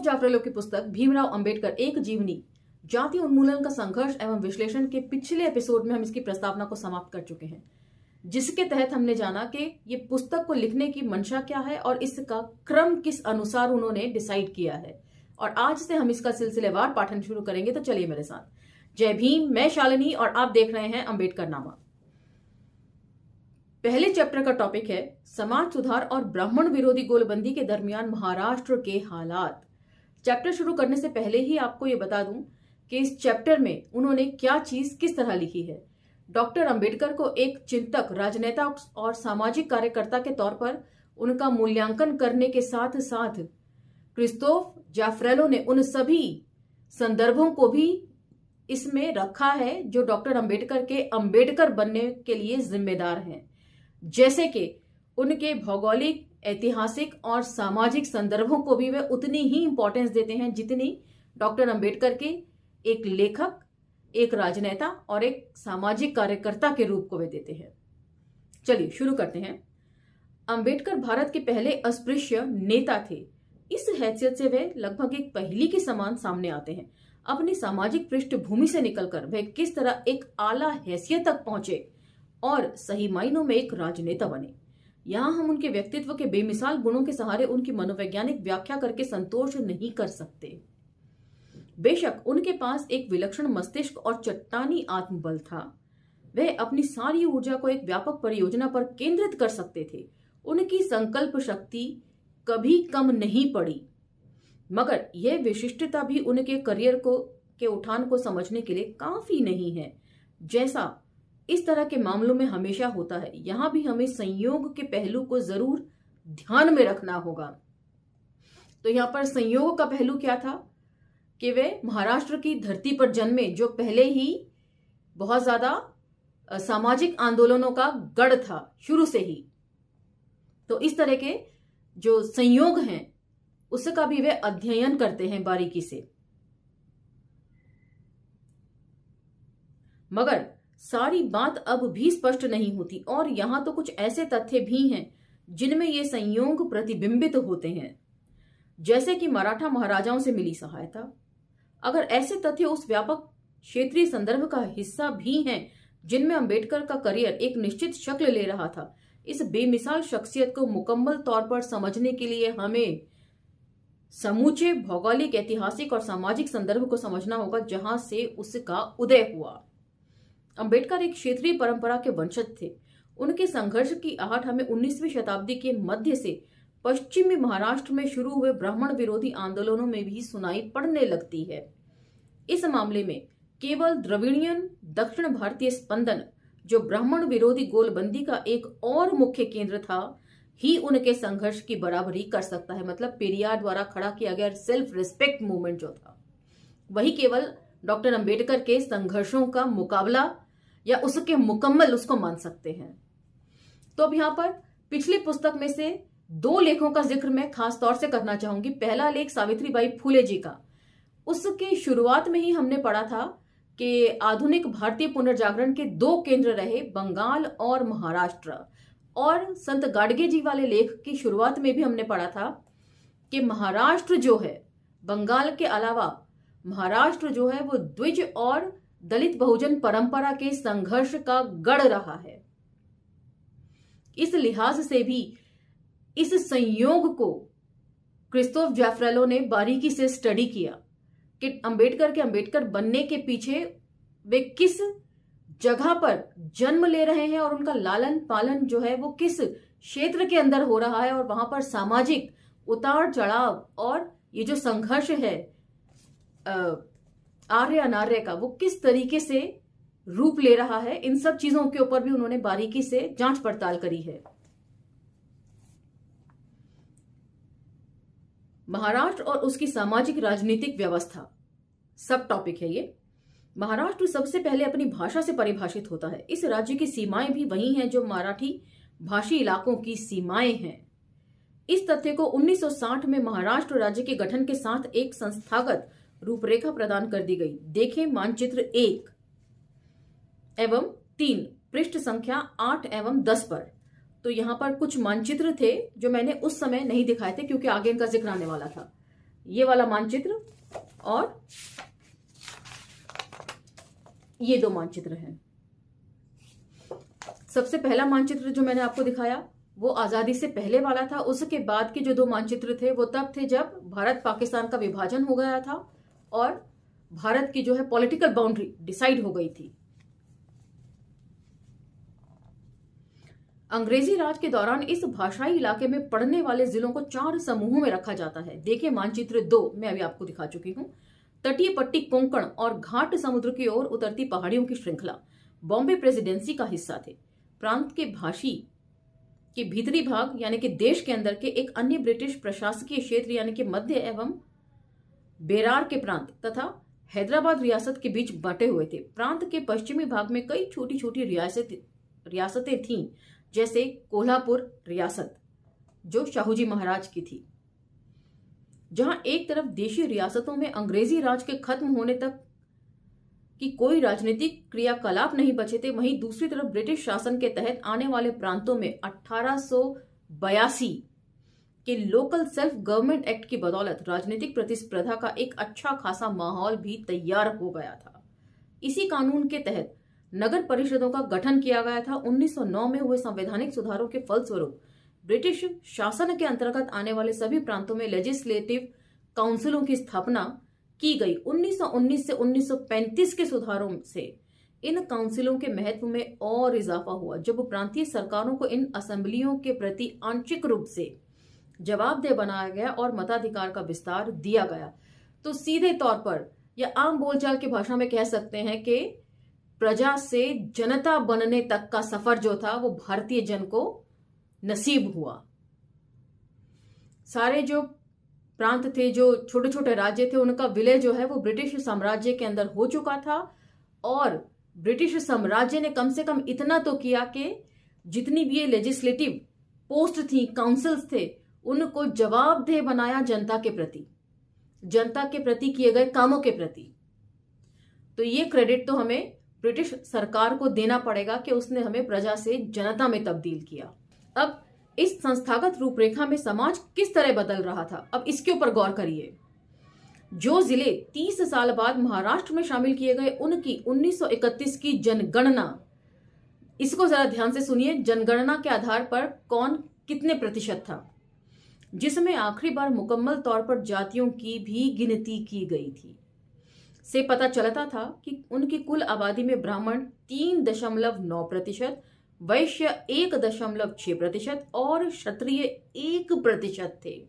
जाफरेलो की पुस्तक भीमराव अंबेडकर एक जीवनी जाति उन्मूलन का संघर्ष एवं विश्लेषण के पिछले एपिसोड में हम इसकी प्रस्तावना को समाप्त कर चुके हैं, जिसके तहत हमने जाना कि ये पुस्तक को लिखने की मंशा क्या है और इसका क्रम किस अनुसार उन्होंने डिसाइड किया है। और आज से हम इसका सिलसिलेवार पाठन शुरू करेंगे, तो चलिए मेरे साथ। जय भीम, मैं शालिनी और आप देख रहे हैं अंबेडकर नामा। पहले चैप्टर का टॉपिक है समाज सुधार और ब्राह्मण विरोधी गोलबंदी के दरमियान महाराष्ट्र के हालात। चैप्टर शुरू करने से पहले ही आपको ये बता दूं कि इस चैप्टर में उन्होंने क्या चीज किस तरह लिखी है। डॉक्टर अंबेडकर को एक चिंतक, राजनेता और सामाजिक कार्यकर्ता के तौर पर उनका मूल्यांकन करने के साथ साथ क्रिस्तोफ जाफरेलो ने उन सभी संदर्भों को भी इसमें रखा है जो डॉक्टर अंबेडकर के अंबेडकर बनने के लिए जिम्मेदार हैं, जैसे कि उनके भौगोलिक, ऐतिहासिक और सामाजिक संदर्भों को भी वे उतनी ही इंपॉर्टेंस देते हैं जितनी डॉक्टर अंबेडकर के एक लेखक, एक राजनेता और एक सामाजिक कार्यकर्ता के रूप को वे देते हैं। चलिए शुरू करते हैं। अंबेडकर भारत के पहले अस्पृश्य नेता थे। इस हैसियत से वे लगभग एक पहेली के समान सामने आते हैं। अपनी सामाजिक पृष्ठभूमि से निकलकर वे किस तरह एक आला हैसियत तक पहुंचे और सही मायनों में एक राजनेता बने। यहां हम उनके व्यक्तित्व के बेमिसाल गुणों के सहारे उनकी मनोवैज्ञानिक व्याख्या करके संतोष नहीं कर सकते। बेशक उनके पास एक विलक्षण मस्तिष्क और चट्टानी आत्मबल था। वे अपनी सारी ऊर्जा को एक व्यापक परियोजना पर केंद्रित कर सकते थे। उनकी संकल्प शक्ति कभी कम नहीं पड़ी, मगर यह विशिष्टता भी उनके करियर के उठान को समझने के लिए काफी नहीं है। जैसा इस तरह के मामलों में हमेशा होता है, यहां भी हमें संयोग के पहलू को जरूर ध्यान में रखना होगा। तो यहां पर संयोग का पहलू क्या था कि वे महाराष्ट्र की धरती पर जन्मे, जो पहले ही बहुत ज्यादा सामाजिक आंदोलनों का गढ़ था शुरू से ही। तो इस तरह के जो संयोग हैं उसका भी वे अध्ययन करते हैं बारीकी से। मगर सारी बात अब भी स्पष्ट नहीं होती और यहां तो कुछ ऐसे तथ्य भी हैं जिनमें ये संयोग प्रतिबिंबित होते हैं, जैसे कि मराठा महाराजाओं से मिली सहायता। अगर ऐसे तथ्य उस व्यापक क्षेत्रीय संदर्भ का हिस्सा भी हैं जिनमें अंबेडकर का करियर एक निश्चित शक्ल ले रहा था, इस बेमिसाल शख्सियत को मुकम्मल तौर पर समझने के लिए हमें समूचे भौगोलिक, ऐतिहासिक और सामाजिक संदर्भ को समझना होगा जहां से उसका उदय हुआ। अंबेडकर एक क्षेत्रीय परंपरा के वंशज थे। उनके संघर्ष की आहट हमें 19वीं शताब्दी के मध्य से पश्चिमी महाराष्ट्र में शुरू हुए ब्राह्मण विरोधी आंदोलनों में भी सुनाई पड़ने लगती है। इस मामले में केवल द्रविड़ियन दक्षिण भारतीय स्पंदन, जो ब्राह्मण विरोधी गोलबंदी का एक और मुख्य केंद्र था, ही उनके संघर्ष की बराबरी कर सकता है। मतलब पेरियार द्वारा खड़ा किया गया सेल्फ रिस्पेक्ट मूवमेंट जो था, वही केवल डॉक्टर अंबेडकर के संघर्षों का मुकाबला या उसके मुकम्मल उसको मान सकते हैं। तो अब यहां पर पिछली पुस्तक में से दो लेखों का जिक्र मैं खास तौर से करना चाहूंगी। पहला लेख सावित्रीबाई फुले जी का। उसके शुरुआत में ही हमने पढ़ा था कि आधुनिक भारतीय पुनर्जागरण के दो केंद्र रहे, बंगाल और महाराष्ट्र। और संत गाडगे जी वाले लेख की शुरुआत में भी हमने पढ़ा था कि महाराष्ट्र जो है, बंगाल के अलावा महाराष्ट्र जो है वो द्विज और दलित बहुजन परंपरा के संघर्ष का गढ़ रहा है। इस लिहाज से भी इस संयोग को क्रिस्तोफ जाफरेलो ने बारीकी से स्टडी किया कि अंबेडकर के अंबेडकर बनने के पीछे वे किस जगह पर जन्म ले रहे हैं और उनका लालन पालन जो है वो किस क्षेत्र के अंदर हो रहा है, और वहां पर सामाजिक उतार चढ़ाव और ये जो संघर्ष है आर्य अनार्य का, वो किस तरीके से रूप ले रहा है। इन सब चीजों के ऊपर भी उन्होंने बारीकी से जांच पड़ताल करी है। महाराष्ट्र और उसकी सामाजिक राजनीतिक व्यवस्था सब टॉपिक है ये। महाराष्ट्र सबसे पहले अपनी भाषा से परिभाषित होता है। इस राज्य की सीमाएं भी वही हैं जो मराठी भाषी इलाकों की सीमाएं हैं। इस तथ्य को 1960 में महाराष्ट्र राज्य के गठन के साथ एक संस्थागत रूपरेखा प्रदान कर दी गई। देखें मानचित्र 1 एवं 3 पृष्ठ संख्या 8 एवं 10 पर। तो यहां पर कुछ मानचित्र थे जो मैंने उस समय नहीं दिखाए थे क्योंकि आगे इनका जिक्र आने वाला था। ये वाला मानचित्र और ये दो मानचित्र हैं। सबसे पहला मानचित्र जो मैंने आपको दिखाया वो आजादी से पहले वाला था। उसके बाद के जो दो मानचित्र थे वो तब थे जब भारत पाकिस्तान का विभाजन हो गया था और भारत की जो है पॉलिटिकल बाउंड्री डिसाइड हो गई थी। अंग्रेजी राज के दौरान इस भाषाई इलाके में पड़ने वाले जिलों को 4 समूहों में रखा जाता है। देखिए मानचित्र 2 मैं अभी आपको दिखा चुकी हूं। तटीय पट्टी कोंकण और घाट समुद्र की ओर उतरती पहाड़ियों की श्रृंखला बॉम्बे प्रेसिडेंसी का हिस्सा थे। प्रांत के भाषी के भीतरी भाग यानी कि देश के अंदर के एक अन्य ब्रिटिश प्रशासकीय क्षेत्र यानी कि मध्य एवं बेरार के प्रांत तथा हैदराबाद रियासत के बीच बंटे हुए थे। प्रांत के पश्चिमी भाग में कई छोटी छोटी रियासतें थीं, जैसे कोल्हापुर रियासत जो शाहूजी महाराज की थी, जहां एक तरफ देशी रियासतों में अंग्रेजी राज के खत्म होने तक की कोई राजनीतिक क्रियाकलाप नहीं बचे थे, वहीं दूसरी तरफ ब्रिटिश शासन के तहत आने वाले प्रांतों में 1882 के लोकल सेल्फ गवर्नमेंट एक्ट की बदौलत राजनीतिक प्रतिस्पर्धा का एक अच्छा खासा माहौल भी तैयार हो गया था। इसी कानून के तहत नगर परिषदों का गठन किया गया था। 1909 में हुए संवैधानिक सुधारों के फलस्वरूप ब्रिटिश शासन के अंतर्गत आने वाले सभी प्रांतों में लेजिस्लेटिव काउंसिलों की स्थापना की गई। 1919 से 1935 के सुधारों से इन काउंसिलों के महत्व में और इजाफा हुआ, जब प्रांतीय सरकारों को इन असेंबलियों के प्रति आंशिक रूप से जवाबदेह बनाया गया और मताधिकार का विस्तार दिया गया। तो सीधे तौर पर या आम बोलचाल की भाषा में कह सकते हैं कि प्रजा से जनता बनने तक का सफर जो था वो भारतीय जन को नसीब हुआ। सारे जो प्रांत थे, जो छोटे छोटे राज्य थे, उनका विलय जो है वो ब्रिटिश साम्राज्य के अंदर हो चुका था और ब्रिटिश साम्राज्य ने कम से कम इतना तो किया कि जितनी भी ये लेजिस्लेटिव पोस्ट थी, काउंसिल्स थे, उनको जवाबदेह बनाया जनता के प्रति किए गए कामों के प्रति। तो ये क्रेडिट तो हमें ब्रिटिश सरकार को देना पड़ेगा कि उसने हमें प्रजा से जनता में तब्दील किया। अब इस संस्थागत रूपरेखा में समाज किस तरह बदल रहा था, अब इसके ऊपर गौर करिए। जो जिले 30 साल बाद महाराष्ट्र में शामिल किए गए, उनकी 1931 की जनगणना, इसको जरा ध्यान से सुनिए, जनगणना के आधार पर कौन कितने प्रतिशत था, जिसमें आखिरी बार मुकम्मल तौर पर जातियों की भी गिनती की गई थी, से पता चलता था कि उनकी कुल आबादी में ब्राह्मण 3.9%, वैश्य 1.6% और क्षत्रिय 1% थे।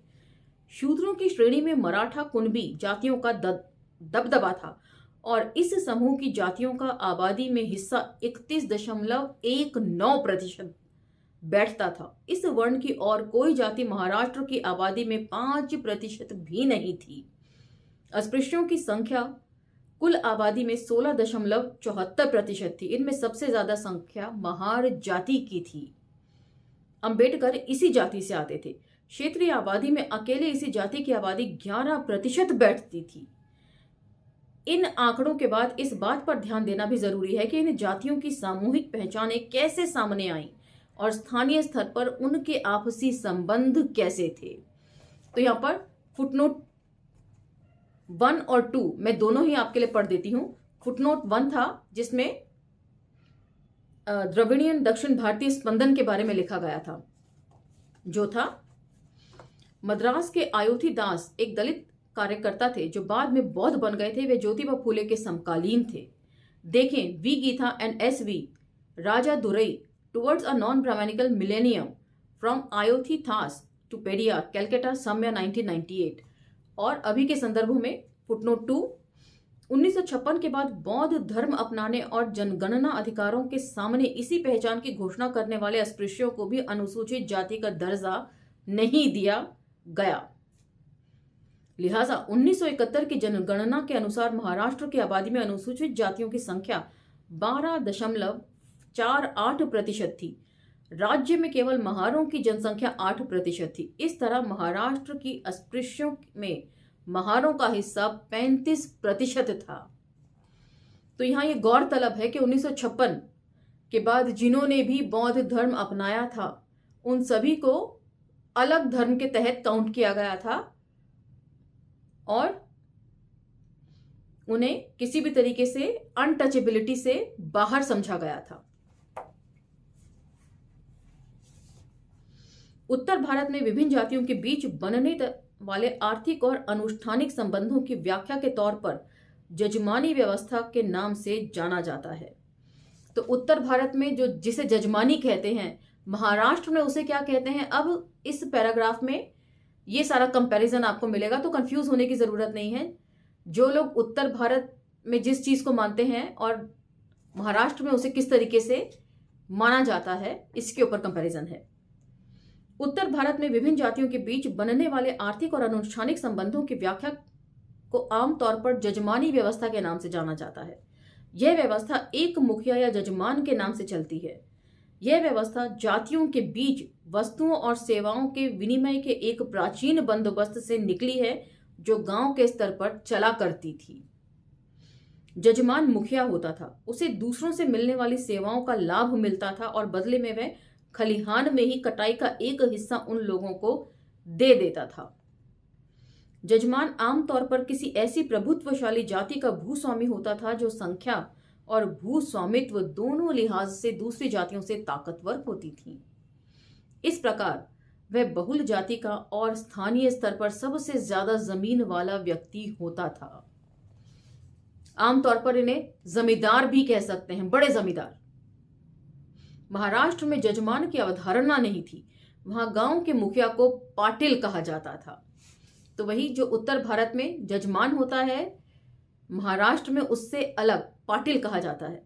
शूद्रों की श्रेणी में मराठा कुणबी जातियों का दबदबा था और इस समूह की जातियों का आबादी में हिस्सा 31.19% बैठता था। इस वर्ण की और कोई जाति महाराष्ट्र की आबादी में 5% भी नहीं थी। अस्पृश्यों की संख्या कुल आबादी में 16.74% थी। इनमें सबसे ज्यादा संख्या महार जाति की थी। अंबेडकर इसी जाति से आते थे। क्षेत्रीय आबादी में अकेले इसी जाति की आबादी 11% बैठती थी। इन आंकड़ों के बाद इस बात पर ध्यान देना भी जरूरी है कि इन जातियों की सामूहिक पहचानें कैसे सामने आई और स्थानीय स्तर पर उनके आपसी संबंध कैसे थे। तो यहां पर फुटनोट 1 और 2 मैं दोनों ही आपके लिए पढ़ देती हूं। फुटनोट 1 था जिसमें द्रविड़ियन दक्षिण भारतीय स्पंदन के बारे में लिखा गया था, जो था मद्रास के अयोधी दास एक दलित कार्यकर्ता थे जो बाद में बौद्ध बन गए थे। वे ज्योतिबा फूले के समकालीन थे। देखें V Geetha and S V. Raja Durai towards a non Brahmanical millennium from Iyothee Thass to Periyar Calcutta समया 1998। और अभी के संदर्भों में फुटनोट 2, 1956 के बाद बौद्ध धर्म अपनाने और जनगणना अधिकारों के सामने इसी पहचान की घोषणा करने वाले अस्पृश्यों को भी अनुसूचित जाति का दर्जा नहीं दिया गया। लिहाजा 1971 की जनगणना के अनुसार महाराष्ट्र की आबादी में अनुसूचित जातियों की संख्या 12.48% थी। राज्य में केवल महारों की जनसंख्या 8% थी। इस तरह महाराष्ट्र की अस्पृश्यों में महारों का हिस्सा 35% था। तो यहां यह गौरतलब है कि 1956 के बाद जिन्होंने भी बौद्ध धर्म अपनाया था उन सभी को अलग धर्म के तहत काउंट किया गया था और उन्हें किसी भी तरीके से अनटचेबिलिटी से बाहर समझा गया था। उत्तर भारत में विभिन्न जातियों के बीच बनने वाले आर्थिक और अनुष्ठानिक संबंधों की व्याख्या के तौर पर जजमानी व्यवस्था के नाम से जाना जाता है। तो उत्तर भारत में जो जिसे जजमानी कहते हैं, महाराष्ट्र में उसे क्या कहते हैं, अब इस पैराग्राफ में ये सारा कंपैरिजन आपको मिलेगा, तो कंफ्यूज होने की जरूरत नहीं है। जो लोग उत्तर भारत में जिस चीज को मानते हैं और महाराष्ट्र में उसे किस तरीके से माना जाता है, इसके ऊपर कंपैरिजन है। उत्तर भारत में विभिन्न जातियों के बीच बनने वाले आर्थिक और अनुष्ठानिक संबंधों की व्याख्या को आमतौर पर जजमानी व्यवस्था के नाम से जाना जाता है। यह व्यवस्था एक मुखिया या जजमान के नाम से चलती है। यह व्यवस्था जातियों के बीच वस्तुओं और सेवाओं के विनिमय के एक प्राचीन बंदोबस्त से निकली है, जो गांव के स्तर पर चला करती थी। जजमान मुखिया होता था, उसे दूसरों से मिलने वाली सेवाओं का लाभ मिलता था और बदले में वह खलिहान में ही कटाई का एक हिस्सा उन लोगों को दे देता था। जजमान आमतौर पर किसी ऐसी प्रभुत्वशाली जाति का भूस्वामी होता था जो संख्या और भूस्वामित्व दोनों लिहाज से दूसरी जातियों से ताकतवर होती थी। इस प्रकार वह बहुल जाति का और स्थानीय स्तर पर सबसे ज्यादा जमीन वाला व्यक्ति होता था। आमतौर पर इन्हें जमींदार भी कह सकते हैं, बड़े जमींदार। महाराष्ट्र में जजमान की अवधारणा नहीं थी, वहां गांव के मुखिया को पाटिल कहा जाता था। तो वही जो उत्तर भारत में जजमान होता है, महाराष्ट्र में उससे अलग पाटिल कहा जाता है।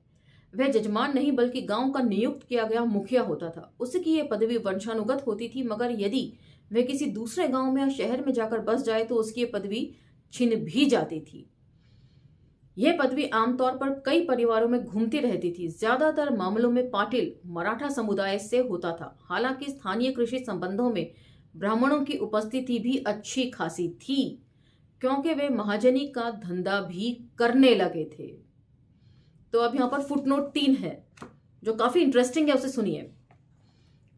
वह जजमान नहीं बल्कि गांव का नियुक्त किया गया मुखिया होता था। उसकी यह पदवी वंशानुगत होती थी, मगर यदि वह किसी दूसरे गांव में या शहर में जाकर बस जाए तो उसकी यह पदवी छिन भी जाती थी। यह पदवी आमतौर पर कई परिवारों में घूमती रहती थी। ज्यादातर मामलों में पाटिल मराठा समुदाय से होता था। हालांकि स्थानीय कृषि संबंधों में ब्राह्मणों की उपस्थिति भी अच्छी खासी थी, क्योंकि वे महाजनी का धंधा भी करने लगे थे। तो अब यहां पर फुटनोट 3 है जो काफी इंटरेस्टिंग है, उसे सुनिए।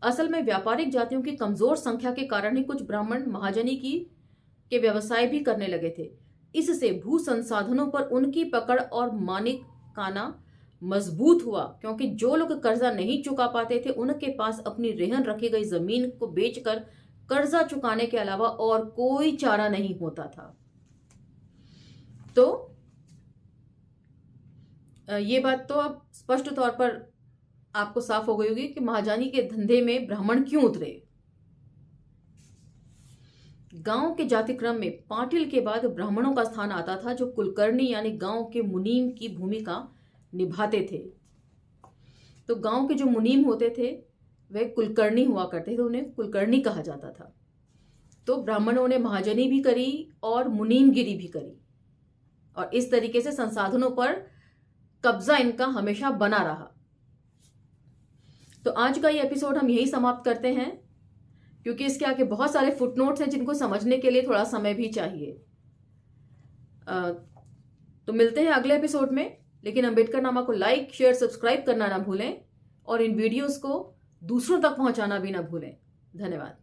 असल में व्यापारिक जातियों की कमजोर संख्या के कारण ही कुछ ब्राह्मण महाजनी के व्यवसाय भी करने लगे थे। इससे भू संसाधनों पर उनकी पकड़ और मालिकाना मजबूत हुआ, क्योंकि जो लोग कर्जा नहीं चुका पाते थे उनके पास अपनी रेहन रखी गई जमीन को बेचकर कर्जा चुकाने के अलावा और कोई चारा नहीं होता था। तो ये बात तो अब स्पष्ट तौर पर आपको साफ हो गई होगी कि महाजनी के धंधे में ब्राह्मण क्यों उतरे। गांव के जातिक्रम में पाटिल के बाद ब्राह्मणों का स्थान आता था, जो कुलकर्णी यानी गांव के मुनीम की भूमिका निभाते थे। तो गांव के जो मुनीम होते थे वे कुलकर्णी हुआ करते थे, उन्हें कुलकर्णी कहा जाता था। तो ब्राह्मणों ने महाजनी भी करी और मुनीमगिरी भी करी, और इस तरीके से संसाधनों पर कब्जा इनका हमेशा बना रहा। तो आज का ये एपिसोड हम यही समाप्त करते हैं, क्योंकि इसके आगे बहुत सारे फुटनोट्स हैं जिनको समझने के लिए थोड़ा समय भी चाहिए। तो मिलते हैं अगले एपिसोड में, लेकिन अम्बेडकरनामा को लाइक, शेयर, सब्सक्राइब करना ना भूलें और इन वीडियोस को दूसरों तक पहुंचाना भी ना भूलें। धन्यवाद।